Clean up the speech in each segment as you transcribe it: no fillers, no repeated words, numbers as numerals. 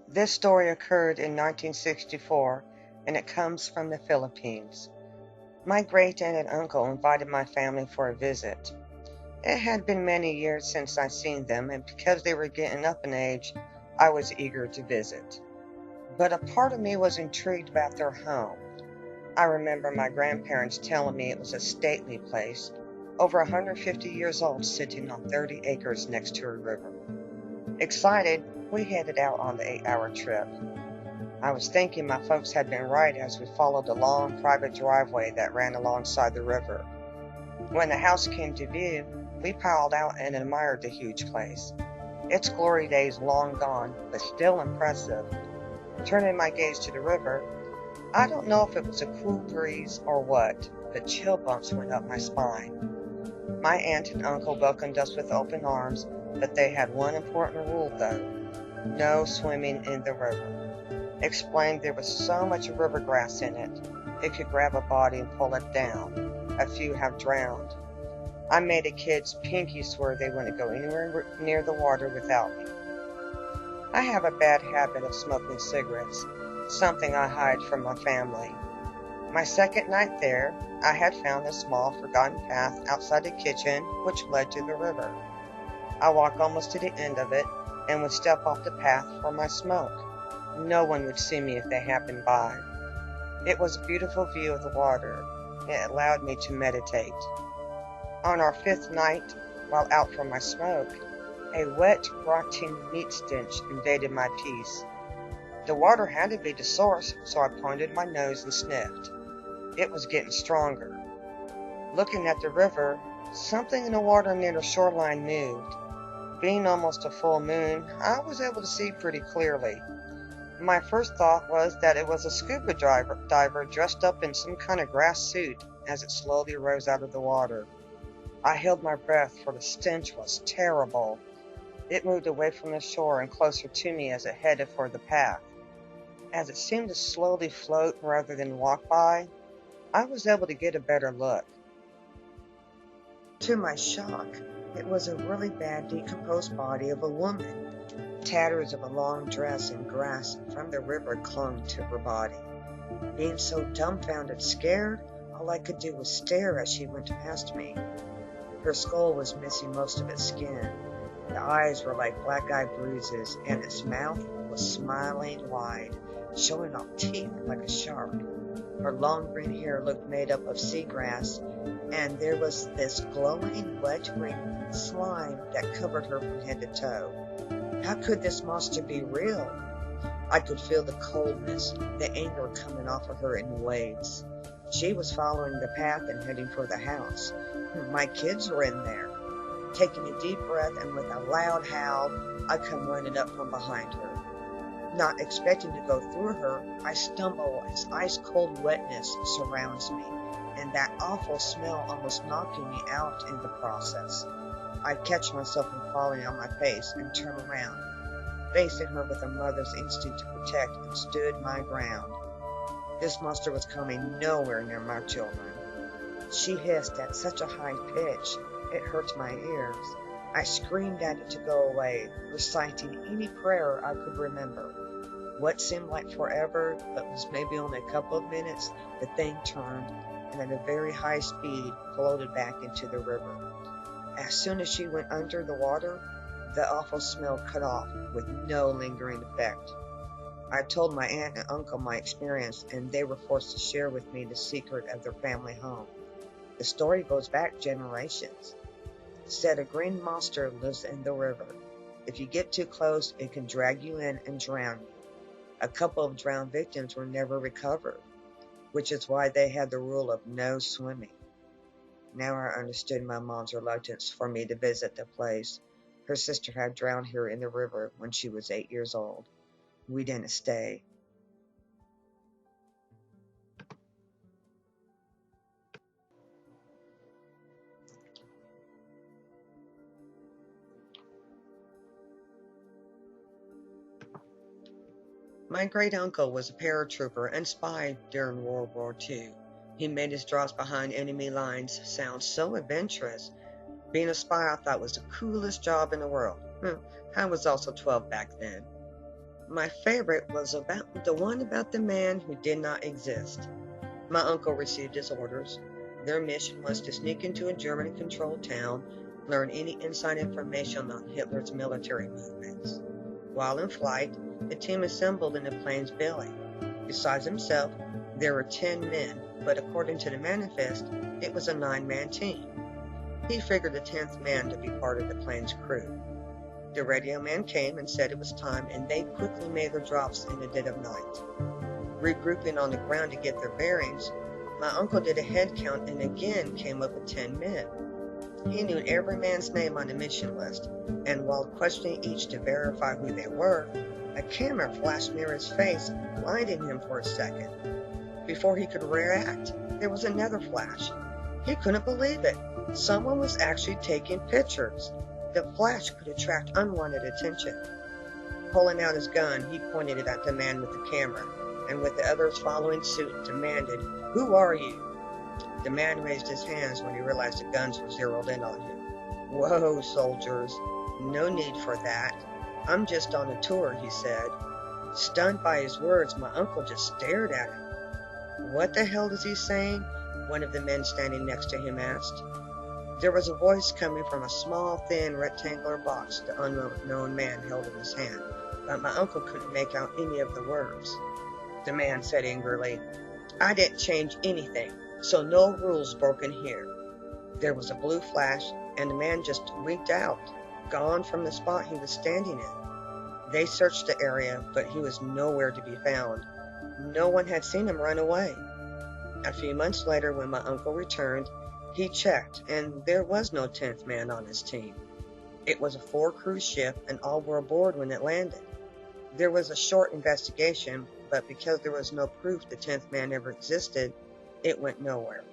This story occurred in 1964, and it comes from the Philippines. My great-aunt and uncle invited my family for a visit. It had been many years since I'd seen them, and because they were getting up in age, I was eager to visit. But a part of me was intrigued about their home. I remember my grandparents telling me it was a stately place, over 150 years old, sitting on 30 acres next to a river. Excited, we headed out on the 8-hour trip. I was thinking my folks had been right as we followed a long private driveway that ran alongside the river. When the house came to view, we piled out and admired the huge place. Its glory days long gone, but still impressive. Turning my gaze to the river, I don't know if it was a cool breeze or what, but chill bumps went up my spine. My aunt and uncle welcomed us with open arms, but they had one important rule though: no swimming in the river. Explained there was so much river grass in it, it could grab a body and pull it down. A few have drowned. I made the kids pinky swear they wouldn't go anywhere near the water without me. I have a bad habit of smoking cigarettes, something I hide from my family. My second night there, I had found a small forgotten path outside the kitchen which led to the river. I walked almost to the end of it and would step off the path for my smoke. No one would see me if they happened by. It was a beautiful view of the water. It allowed me to meditate. On our fifth night, while out for my smoke, a wet, rotting meat stench invaded my peace. The water had to be the source, so I pointed my nose and sniffed. It was getting stronger. Looking at the river, something in the water near the shoreline moved. Being almost a full moon, I was able to see pretty clearly. My first thought was that it was a scuba diver dressed up in some kind of grass suit as it slowly rose out of the water. I held my breath, for the stench was terrible. It moved away from the shore and closer to me as it headed for the path. As it seemed to slowly float rather than walk by, I was able to get a better look. To my shock, it was a really bad decomposed body of a woman. Tatters of a long dress and grass from the river clung to her body. Being so dumbfounded, scared, all I could do was stare as she went past me. Her skull was missing most of its skin. The eyes were like black-eye bruises, and its mouth was smiling wide, showing off teeth like a shark. Her long green hair looked made up of seagrass, and there was this glowing, wet green slime that covered her from head to toe. How could this monster be real? I could feel the coldness, the anger coming off of her in waves. She was following the path and heading for the house. My kids were in there. Taking a deep breath and with a loud howl, I come running up from behind her. Not expecting to go through her, I stumble as ice-cold wetness surrounds me, and that awful smell almost knocking me out in the process. I catch myself from falling on my face and turn around, facing her with a mother's instinct to protect, and stood my ground. This monster was coming nowhere near my children. She hissed at such a high pitch, it hurt my ears. I screamed at it to go away, reciting any prayer I could remember. What seemed like forever, but was maybe only a couple of minutes, the thing turned, and at a very high speed floated back into the river. As soon as she went under the water, the awful smell cut off with no lingering effect. I told my aunt and uncle my experience, and they were forced to share with me the secret of their family home. The story goes back generations. Said a green monster lives in the river. If you get too close, it can drag you in and drown you. A couple of drowned victims were never recovered, which is why they had the rule of no swimming. Now I understood my mom's reluctance for me to visit the place. Her sister had drowned here in the river when she was 8 years old. We didn't stay. My great-uncle was a paratrooper and spy during World War II. He made his drops behind enemy lines sound so adventurous. Being a spy I thought was the coolest job in the world. I was also 12 back then. My favorite was about the one about the man who did not exist. My uncle received his orders. Their mission was to sneak into a German-controlled town, learn any inside information on Hitler's military movements. While in flight, the team assembled in the plane's belly. Besides himself, there were 10 men, but according to the manifest, it was a 9-man team. He figured the 10th man to be part of the plane's crew. The radio man came and said it was time, and they quickly made their drops in the dead of night. Regrouping on the ground to get their bearings, my uncle did a head count and again came up with 10 men. He knew every man's name on the mission list, and while questioning each to verify who they were, a camera flashed near his face, blinding him for a second. Before he could react, there was another flash. He couldn't believe it. Someone was actually taking pictures. The flash could attract unwanted attention. Pulling out his gun, he pointed it at the man with the camera, and with the others following suit, demanded, "Who are you?" The man raised his hands when he realized the guns were zeroed in on him. "Whoa, soldiers, no need for that. I'm just on a tour," he said. Stunned by his words, my uncle just stared at him. "What the hell is he saying?" one of the men standing next to him asked. There was a voice coming from a small, thin, rectangular box the unknown man held in his hand, but my uncle couldn't make out any of the words. The man said angrily, "I didn't change anything, so no rules broken here." There was a blue flash, and the man just winked out, gone from the spot he was standing in. They searched the area, but he was nowhere to be found. No one had seen him run away. A few months later, when my uncle returned, he checked, and there was no 10th man on his team. It was a 4-crew ship, and all were aboard when it landed. There was a short investigation, but because there was no proof the 10th man ever existed, it went nowhere.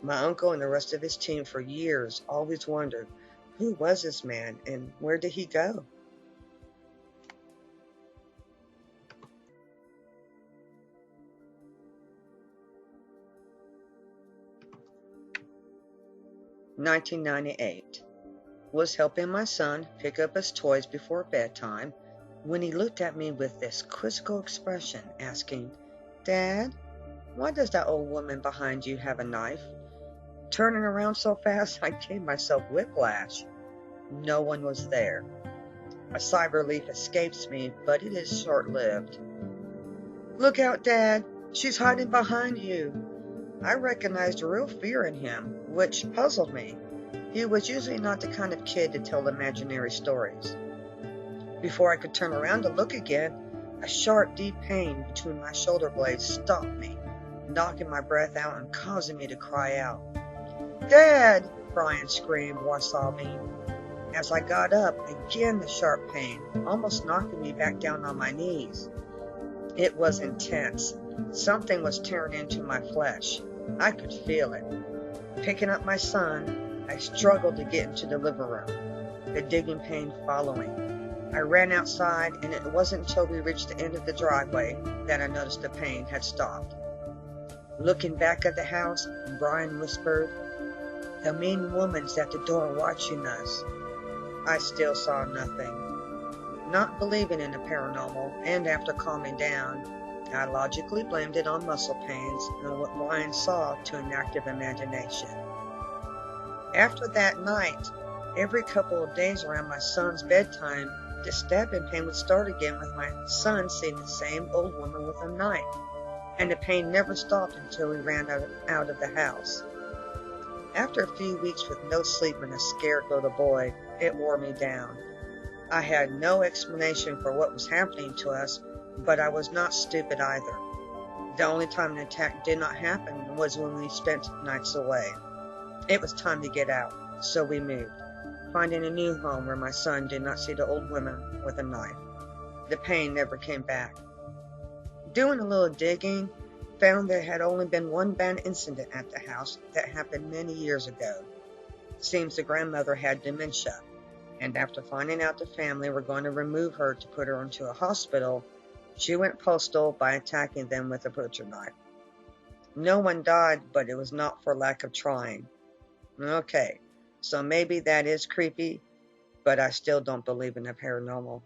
My uncle and the rest of his team for years always wondered, who was this man, and where did he go? "1998. Was helping my son pick up his toys before bedtime when he looked at me with this quizzical expression, asking, 'Dad, why does that old woman behind you have a knife?' Turning around so fast, I gave myself whiplash. No one was there. A sigh of relief escapes me, but it is short-lived. 'Look out, Dad! She's hiding behind you!' I recognized real fear in him, which puzzled me. He was usually not the kind of kid to tell imaginary stories. Before I could turn around to look again, a sharp, deep pain between my shoulder blades stopped me, knocking my breath out and causing me to cry out. 'Dad!' Brian screamed while sobbing. As I got up, again the sharp pain, almost knocking me back down on my knees. It was intense. Something was tearing into my flesh. I could feel it. Picking up my son, I struggled to get into the living room, the digging pain following. I ran outside, and it wasn't until we reached the end of the driveway that I noticed the pain had stopped. Looking back at the house, Brian whispered, 'The mean woman's at the door watching us.' I still saw nothing. Not believing in the paranormal, and after calming down, I logically blamed it on muscle pains and what Brian saw to an active imagination. After that night, every couple of days around my son's bedtime, the stabbing pain would start again with my son seeing the same old woman with a knife, and the pain never stopped until we ran out of the house. After a few weeks with no sleep and a scared little boy, it wore me down. I had no explanation for what was happening to us, but I was not stupid either. The only time an attack did not happen was when we spent nights away. It was time to get out, so we moved, finding a new home where my son did not see the old woman with a knife. The pain never came back. Doing a little digging, found there had only been one bad incident at the house that happened many years ago. Seems the grandmother had dementia, and after finding out the family were going to remove her to put her into a hospital, she went postal by attacking them with a butcher knife. No one died, but it was not for lack of trying. Okay, so maybe that is creepy, but I still don't believe in the paranormal.